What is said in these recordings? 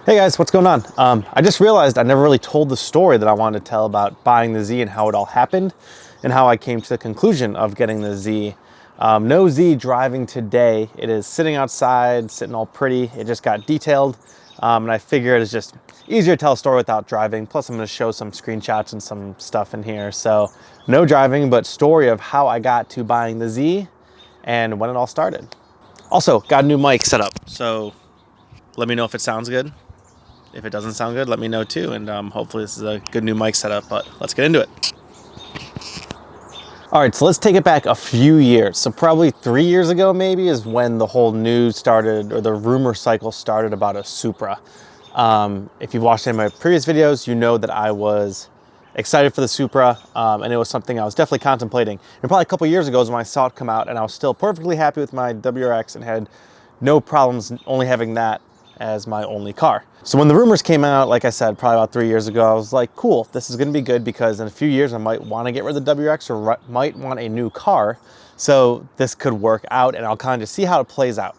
Hey guys, what's going on? I just realized I never really told the story that I wanted to tell about buying the Z and how it all happened and how I came to the conclusion of getting the Z. No Z driving today. It is sitting outside, sitting all pretty. It just got detailed, and I figured it's just easier to tell a story without driving. Plus I'm going to show some screenshots and some stuff in here. So no driving, but story of how I got to buying the Z and when it all started. Also, got a new mic set up, so let me know if it sounds good. If it doesn't sound good, let me know too, and hopefully this is a good new mic setup, but let's get into it. All right, so let's take it back a few years. So probably 3 years ago maybe is when the whole news started, or the rumor cycle started about a Supra. If you've watched any of my previous videos, you know that I was excited for the Supra, and it was something I was definitely contemplating. And probably a couple years ago is when I saw it come out, and I was still perfectly happy with my WRX and had no problems only having that as my only car. So when the rumors came out, like I said, probably about 3 years ago, I was like, cool, this is gonna be good because in a few years I might wanna get rid of the WRX or might want a new car. So this could work out and I'll kind of see how it plays out.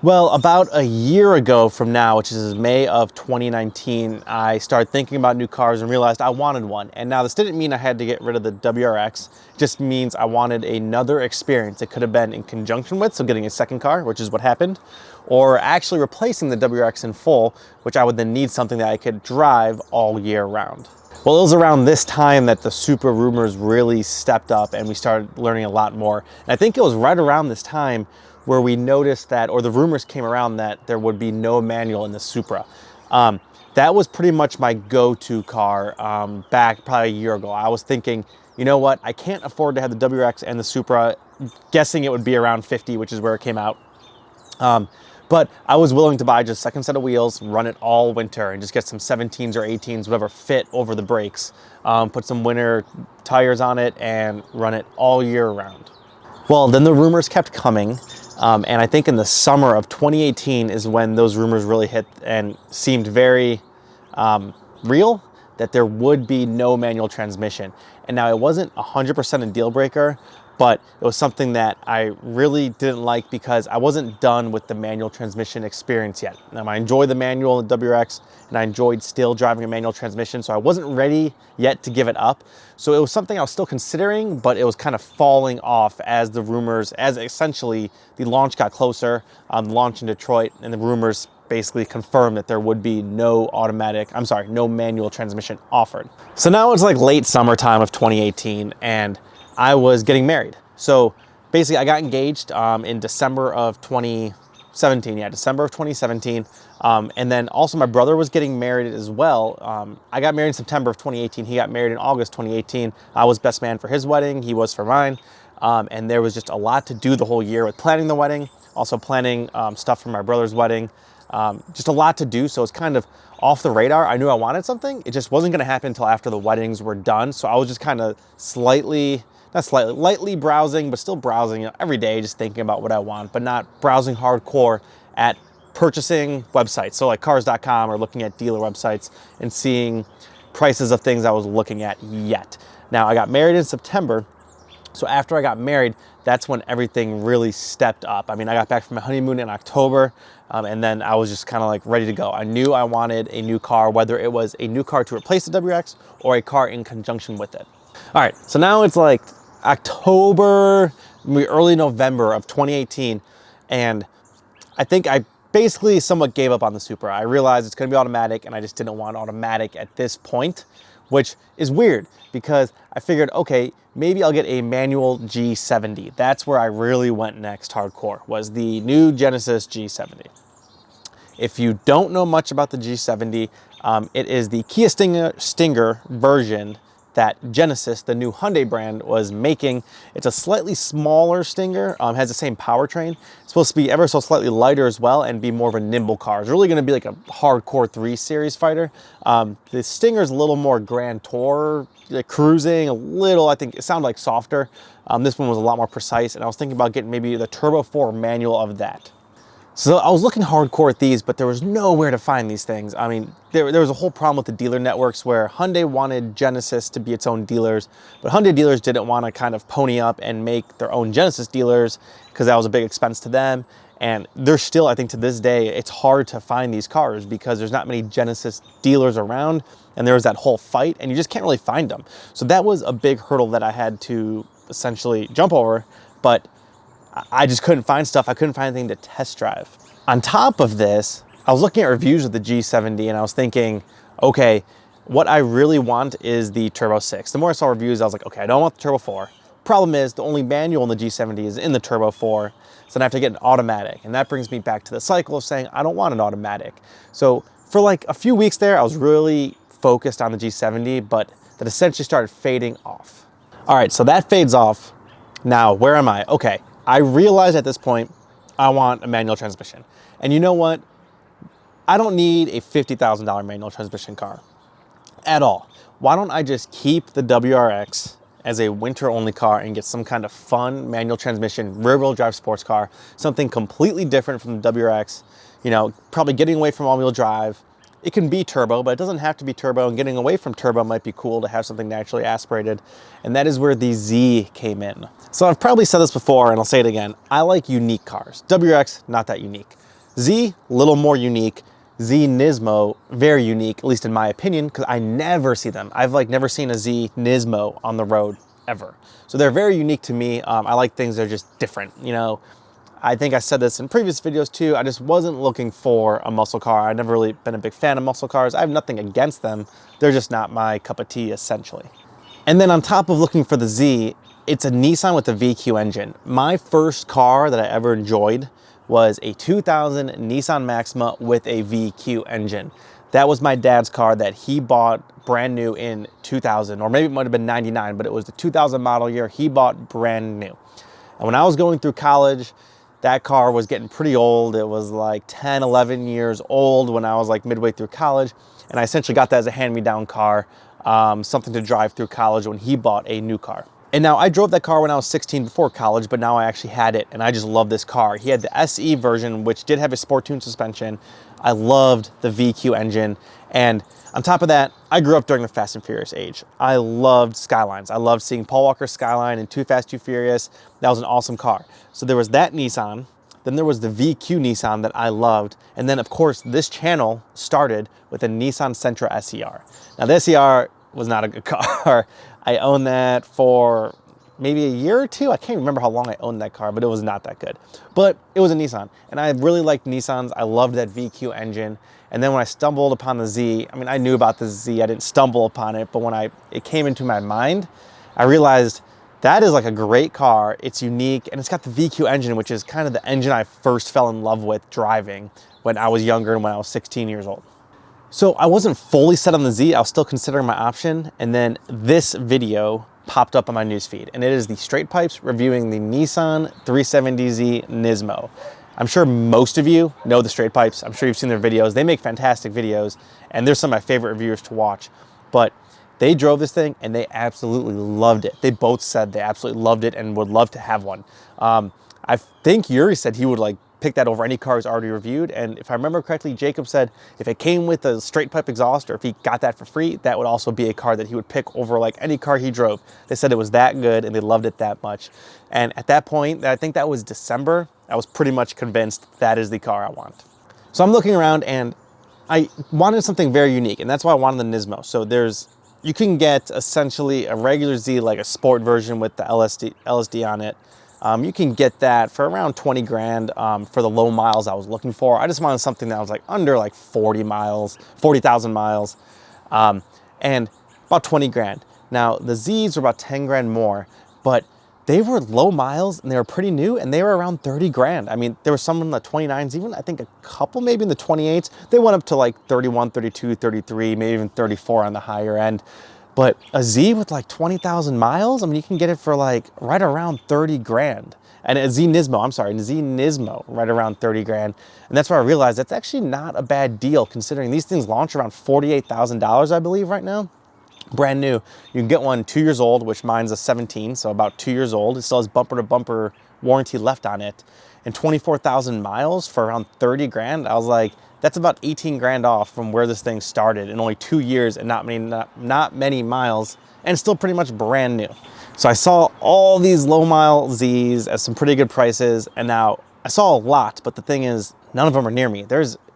Well, about a year ago from now, which is May of 2019, I started thinking about new cars and realized I wanted one. And now this didn't mean I had to get rid of the WRX, it just means I wanted another experience. It could have been in conjunction with, so getting a second car, which is what happened, or actually replacing the WRX in full, which I would then need something that I could drive all year round. Well, it was around this time that the Supra rumors really stepped up and we started learning a lot more. And I think it was right around this time where we noticed that, or the rumors came around that there would be no manual in the Supra. That was pretty much my go-to car back probably a year ago. I was thinking, you know what, I can't afford to have the WRX and the Supra, guessing it would be around 50, which is where it came out. But I was willing to buy just a second set of wheels, run it all winter, and just get some 17s or 18s, whatever fit over the brakes. Put some winter tires on it and run it all year round. Well, then the rumors kept coming. And I think in the summer of 2018 is when those rumors really hit and seemed very real, that there would be no manual transmission. And now it wasn't 100% a deal breaker, but it was something that I really didn't like because I wasn't done with the manual transmission experience yet. I enjoyed the manual in the WRX and I enjoyed still driving a manual transmission, so I wasn't ready yet to give it up. So it was something I was still considering, but it was kind of falling off as the rumors, as essentially the launch got closer, the launch in Detroit, and the rumors basically confirmed that there would be no manual transmission offered. So now it's like late summertime of 2018 and I was getting married. So basically I got engaged in December of 2017. Yeah, December of 2017. And then also my brother was getting married as well. I got married in September of 2018. He got married in August 2018. I was best man for his wedding. He was for mine. And there was just a lot to do the whole year with planning the wedding, also planning stuff for my brother's wedding. Just a lot to do. So it's kind of off the radar. I knew I wanted something. It just wasn't going to happen until after the weddings were done. So I was just kind of lightly browsing, but still browsing every day, just thinking about what I want, but not browsing hardcore at purchasing websites. So like cars.com or looking at dealer websites and seeing prices of things I was looking at yet. Now I got married in September. So after I got married, that's when everything really stepped up. I mean, I got back from my honeymoon in October, and then I was just kind of like ready to go. I knew I wanted a new car, whether it was a new car to replace the WRX or a car in conjunction with it. All right, so now it's like October, early November of 2018, and I think I basically somewhat gave up on the Supra. I realized it's gonna be automatic and I just didn't want automatic at this point, which is weird because I figured, okay, maybe I'll get a manual G70. That's where I really went next hardcore, was the new Genesis G70. If you don't know much about the G70, it is the Kia Stinger version that Genesis, the new Hyundai brand, was making. It's a slightly smaller Stinger, has the same powertrain. It's supposed to be ever so slightly lighter as well and be more of a nimble car. It's really gonna be like a hardcore 3 Series fighter. The Stinger's a little more Grand Tour, like cruising, a little, I think it sounded like softer. This one was a lot more precise, and I was thinking about getting maybe the Turbo 4 manual of that. So I was looking hardcore at these, but there was nowhere to find these things. I mean, there was a whole problem with the dealer networks where Hyundai wanted Genesis to be its own dealers, but Hyundai dealers didn't want to kind of pony up and make their own Genesis dealers because that was a big expense to them. And there's still, I think to this day, it's hard to find these cars because there's not many Genesis dealers around, and there was that whole fight, and you just can't really find them. So that was a big hurdle that I had to essentially jump over, but I just couldn't find stuff. I couldn't find anything to test drive. On top of this, I was looking at reviews of the G70 and I was thinking, okay, what I really want is the Turbo 6. The more I saw reviews, I was like, okay, I don't want the Turbo 4. Problem is, the only manual in the G70 is in the Turbo 4, so I have to get an automatic. And that brings me back to the cycle of saying, I don't want an automatic. So for like a few weeks there, I was really focused on the G70, but that essentially started fading off. All right, so that fades off. Now, where am I? Okay, I realized at this point, I want a manual transmission. And you know what? I don't need a $50,000 manual transmission car at all. Why don't I just keep the WRX as a winter-only car and get some kind of fun manual transmission, rear-wheel drive sports car, something completely different from the WRX, you know, probably getting away from all-wheel drive. It can be turbo, but it doesn't have to be turbo, and getting away from turbo might be cool to have something naturally aspirated, and that is where the Z came in. So I've probably said this before, and I'll say it again. I like unique cars. WRX, not that unique. Z, a little more unique. Z Nismo, very unique, at least in my opinion, because I never see them. I've like never seen a Z Nismo on the road ever. So they're very unique to me. I like things that are just different. You know, I think I said this in previous videos too. I just wasn't looking for a muscle car. I've never really been a big fan of muscle cars. I have nothing against them. They're just not my cup of tea, essentially. And then on top of looking for the Z, it's a Nissan with a VQ engine. My first car that I ever enjoyed was a 2000 Nissan Maxima with a VQ engine. That was my dad's car that he bought brand new in 2000, or maybe it might have been 99, but it was the 2000 model year he bought brand new. And when I was going through college, that car was getting pretty old. It was like 10, 11 years old when I was like midway through college. And I essentially got that as a hand-me-down car, something to drive through college when he bought a new car. And now I drove that car when I was 16 before college, but now I actually had it and I just love this car. He had the SE version, which did have a sport tune suspension. I loved the VQ engine. And on top of that, I grew up during the Fast and Furious age. I loved Skylines. I loved seeing Paul Walker's Skyline and Too Fast, Too Furious. That was an awesome car. So there was that Nissan. Then there was the VQ Nissan that I loved. And then of course, this channel started with a Nissan Sentra SER. Now the SER was not a good car. I owned that for maybe a year or two. I can't remember how long I owned that car, but it was not that good. But it was a Nissan, and I really liked Nissans. I loved that VQ engine. And then when I stumbled upon the Z, I mean, I knew about the Z. I didn't stumble upon it, but when it came into my mind, I realized that is like a great car. It's unique, and it's got the VQ engine, which is kind of the engine I first fell in love with driving when I was younger and when I was 16 years old. So I wasn't fully set on the Z. I was still considering my option. And then this video popped up on my newsfeed, and it is the Straight Pipes reviewing the Nissan 370Z Nismo. I'm sure most of you know the Straight Pipes. I'm sure you've seen their videos. They make fantastic videos, and they're some of my favorite reviewers to watch. But they drove this thing and they absolutely loved it. They both said they absolutely loved it and would love to have one. I think Yuri said he would like pick that over any car he's already reviewed. And if I remember correctly, Jacob said if it came with a straight pipe exhaust or if he got that for free, that would also be a car that he would pick over like any car he drove. They said it was that good and they loved it that much. And at that point, I think that was December, I was pretty much convinced that is the car I want. So I'm looking around and I wanted something very unique, and that's why I wanted the Nismo. So you can get essentially a regular Z, like a sport version with the LSD on it. You can get that for around 20 grand for the low miles I was looking for. I just wanted something that was like under like 40,000 miles, and about 20 grand. Now the Zs were about 10 grand more, but they were low miles and they were pretty new and they were around 30 grand. I mean, there was some in the 29s, even I think a couple maybe in the 28s. They went up to like 31, 32, 33, maybe even 34 on the higher end. But a Z with like 20,000 miles, I mean, you can get it for like right around 30 grand. And a Z Nismo right around 30 grand. And that's where I realized that's actually not a bad deal considering these things launch around $48,000, I believe, right now. Brand new. You can get one 2 years old, which mine's a 17, so about 2 years old. It still has bumper to bumper warranty left on it. And 24,000 miles for around 30 grand. I was like, that's about 18 grand off from where this thing started in only 2 years and not many miles, and still pretty much brand new. So I saw all these low mile Zs at some pretty good prices, and now I saw a lot, but the thing is, none of them are near me.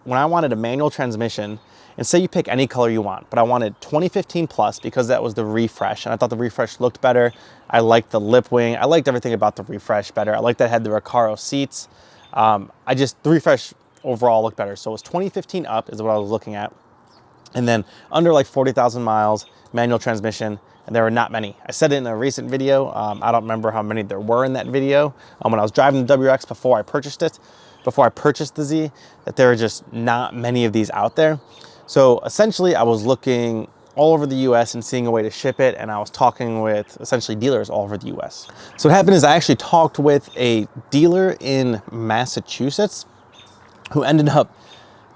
When I wanted a manual transmission, and say you pick any color you want, but I wanted 2015 plus because that was the refresh, and I thought the refresh looked better. I liked the lip wing. I liked everything about the refresh better. I liked that it had the Recaro seats. The refresh overall looked better. So it was 2015 up is what I was looking at. And then under like 40,000 miles, manual transmission, and there were not many. I said it in a recent video. I don't remember how many there were in that video. When I was driving the WRX before I purchased the Z, that there were just not many of these out there. So essentially I was looking all over the US and seeing a way to ship it, and I was talking with essentially dealers all over the US. So what happened is I actually talked with a dealer in Massachusetts who ended up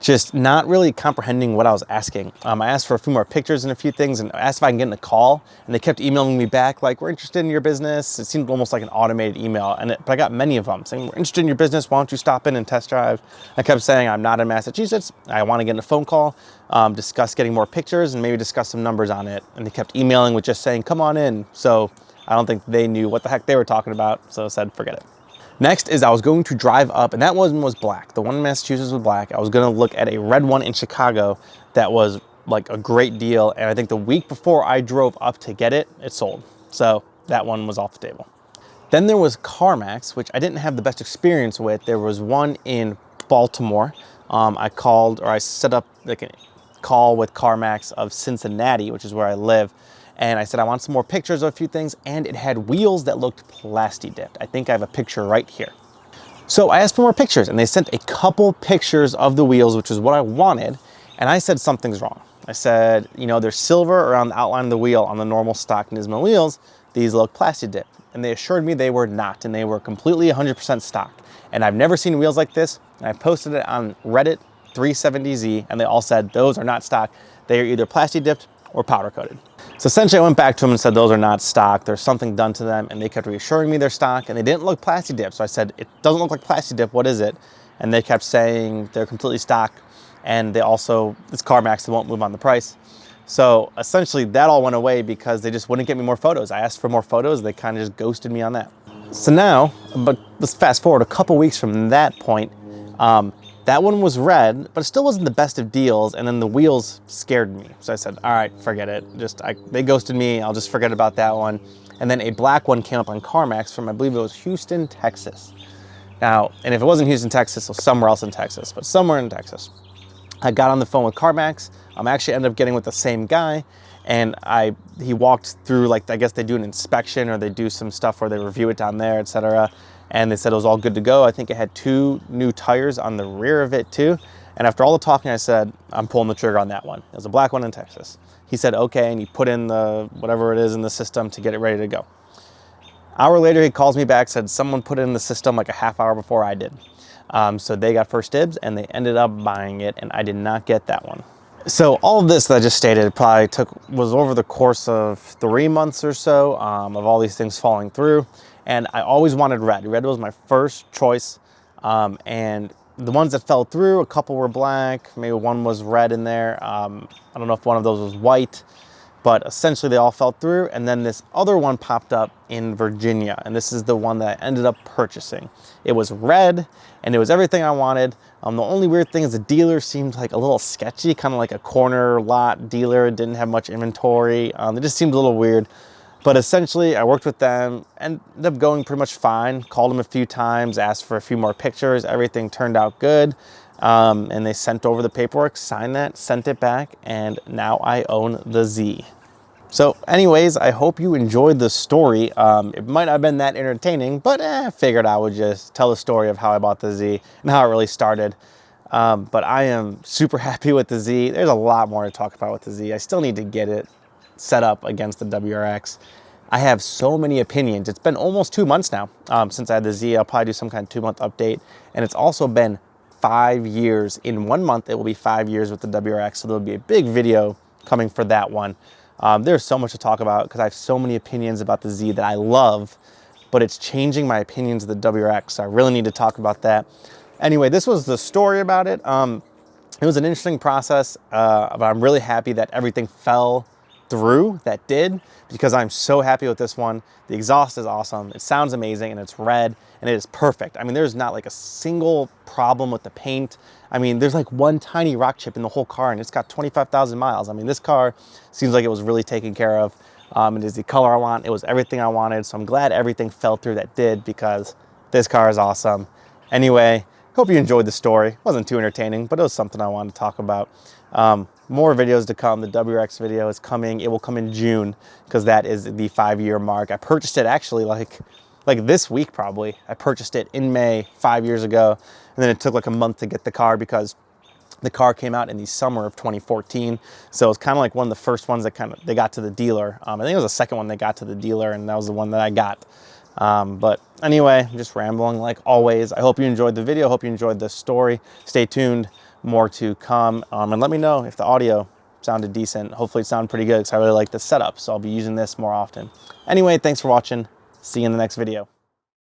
just not really comprehending what I was asking. I asked for a few more pictures and a few things, and I asked if I can get in a call, and they kept emailing me back like, we're interested in your business. It seemed almost like an automated email, but I got many of them saying, we're interested in your business, why don't you stop in and test drive? I kept saying, I'm not in Massachusetts, I want to get in a phone call, discuss getting more pictures and maybe discuss some numbers on it. And they kept emailing with just saying, come on in. So I don't think they knew what the heck they were talking about, so I said, forget it. Next is I was going to drive up, and that one was black. The one in Massachusetts was black. I was going to look at a red one in Chicago that was like a great deal. And I think the week before I drove up to get it, it sold. So that one was off the table. Then there was CarMax, which I didn't have the best experience with. There was one in Baltimore. I set up like a call with CarMax of Cincinnati, which is where I live. And I said, I want some more pictures of a few things, and it had wheels that looked plasti dipped. I think I have a picture right here. So I asked for more pictures, and they sent a couple pictures of the wheels, which is what I wanted. And I said, something's wrong. I said, there's silver around the outline of the wheel on the normal stock Nismo wheels. These look plasti dipped. And they assured me they were not, and they were completely 100% stock. And I've never seen wheels like this. And I posted it on Reddit 370Z, and they all said, those are not stock. They are either plasti dipped or powder coated. So essentially I went back to them and said, those are not stock. There's something done to them. And they kept reassuring me they're stock, and they didn't look plasti dip. So I said, it doesn't look like plasti dip. What is it? And they kept saying they're completely stock. And it's CarMax, they won't move on the price. So essentially that all went away because they just wouldn't get me more photos. I asked for more photos. They kind of just ghosted me on that. So now, but let's fast forward a couple weeks from that point. That one was red, but it still wasn't the best of deals, and then the wheels scared me. So I said, all right, forget it. They ghosted me, I'll just forget about that one. And then a black one came up on CarMax from, I believe it was Houston, Texas. Now, and if it wasn't Houston, Texas, it was somewhere else in Texas, but somewhere in Texas. I got on the phone with CarMax. I actually ended up getting with the same guy, and he walked through, like, I guess they do an inspection or they do some stuff where they review it down there, etc. And they said it was all good to go. I think it had 2 new tires on the rear of it too. And after all the talking, I said, I'm pulling the trigger on that one. It was a black one in Texas. He said, okay, and he put in the whatever it is in the system to get it ready to go. Hour later, he calls me back, said someone put it in the system like a half hour before I did. So they got first dibs, and they ended up buying it, and I did not get that one. So all of this that I just stated was over the course of 3 months or so of all these things falling through. And I always wanted red. Red was my first choice. And the ones that fell through, a couple were black, maybe one was red in there. I don't know if one of those was white, but essentially they all fell through. And then this other one popped up in Virginia, and this is the one that I ended up purchasing. It was red, and it was everything I wanted. The only weird thing is the dealer seemed like a little sketchy, kind of like a corner lot dealer. It didn't have much inventory. It just seemed a little weird. But essentially, I worked with them, ended up going pretty much fine. Called them a few times, asked for a few more pictures. Everything turned out good. And they sent over the paperwork, signed that, sent it back, and now I own the Z. So anyways, I hope you enjoyed the story. It might not have been that entertaining, but I figured I would just tell the story of how I bought the Z and how it really started. But I am super happy with the Z. There's a lot more to talk about with the Z. I still need to get it set up against the WRX. I have so many opinions. It's been almost 2 months now since I had the Z. I'll probably do some kind of 2-month update. And it's also been 5 years. In 1 month, it will be 5 years with the WRX. So there'll be a big video coming for that one. There's so much to talk about because I have so many opinions about the Z that I love, but it's changing my opinions of the WRX. So I really need to talk about that. Anyway, this was the story about it. It was an interesting process, but I'm really happy that everything fell through that did, because I'm so happy with this one. The exhaust is awesome. It sounds amazing, and it's red, and it is perfect. I mean, there's not like a single problem with the paint. I mean, there's like one tiny rock chip in the whole car, and it's got 25,000 miles. I mean, this car seems like it was really taken care of. It is the color I want. It was everything I wanted. So I'm glad everything fell through that did, because this car is awesome. Anyway, hope you enjoyed the story. It wasn't too entertaining, but it was something I wanted to talk about. More videos to come. The WRX video is coming. It will come in June, because that is the 5-year mark. I purchased it actually like this week probably. I purchased it in May 5 years ago, and then it took like a month to get the car because the car came out in the summer of 2014. So it's kind of like one of the first ones that they got to the dealer. I think it was the second one they got to the dealer, and that was the one that I got. But anyway, I'm just rambling like always. I hope you enjoyed the video. I hope you enjoyed the story. Stay tuned, more to come. And let me know if the audio sounded decent. Hopefully it sounded pretty good, because I really like the setup. So I'll be using this more often. Anyway, thanks for watching. See you in the next video.